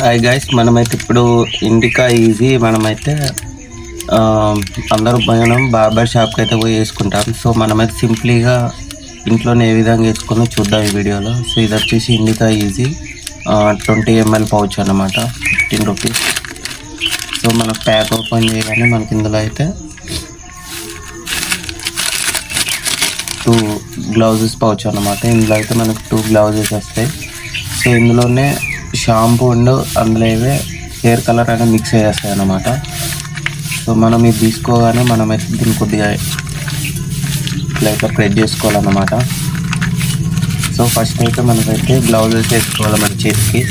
Hi guys, మనమైతే ఇప్పుడు indica easy మనమైతే అందరూ బార్బర్ షాప్కి అయితే పోయి వేసుకుంటాం. సో మనమైతే సింప్లీగా ఇంట్లోనే ఏ విధంగా వేసుకుని చూద్దాం ఈ వీడియోలో. సో ఇది వచ్చేసి ఇండికా ఈజీ 20 ml పౌచ్ అన్నమాట, 15 రూపీస్. సో మన ప్యాక్ ఓపెన్ చేయగానే మనకి ఇందులో అయితే 2 గ్లౌజెస్ పౌచ్ అన్నమాట. ఇందులో అయితే మనకు 2 గ్లౌజెస్ వస్తాయి. సో ఇందులోనే షాంపూ అండ్ అందులో ఇవే హెయిర్ కలర్ అనేది మిక్స్ చేస్తాయి అన్నమాట. సో మనం ఇది తీసుకోగానే మనమైతే దీన్ని కొద్దిగా ఇట్లా ప్రెస్ చేసుకోవాలన్నమాట. సో ఫస్ట్ అయితే మనకైతే గ్లౌజెస్ వేసుకోవాలి మన చేతికి.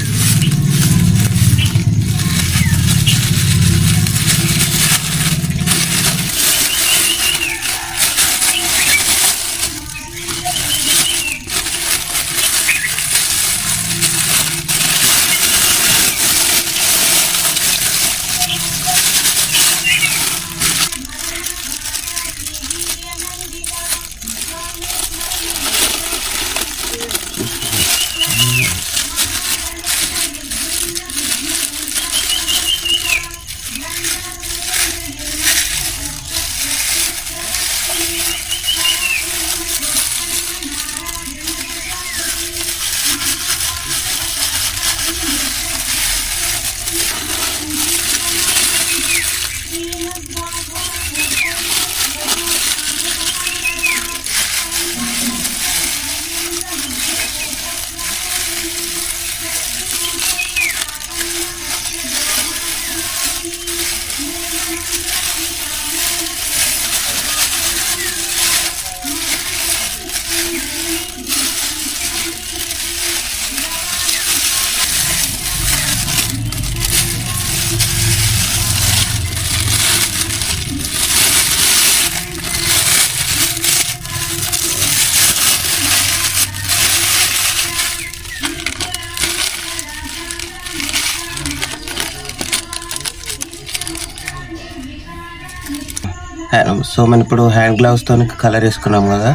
సో మనం ఇప్పుడు హ్యాండ్ గ్లౌస్తో కలర్ వేసుకున్నాం కదా.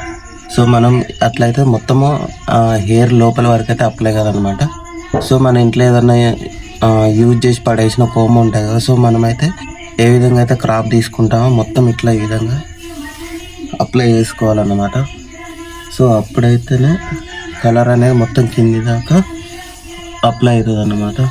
సో మనం అట్లయితే మొత్తము హెయిర్ లోపల వరకు అయితే అప్లై కదనమాట. సో మన ఇంట్లో ఏదన్నా యూజ్ చేసి పడేసిన కోమ్ ఉంటాయి కదా. సో మనమైతే ఏ విధంగా అయితే క్రాప్ తీసుకుంటామో మొత్తం ఇట్లా ఈ విధంగా అప్లై చేసుకోవాలన్నమాట. సో అప్పుడైతేనే కలర్ అనేది మొత్తం కింది దాకా అప్లై అవుతుంది అన్నమాట.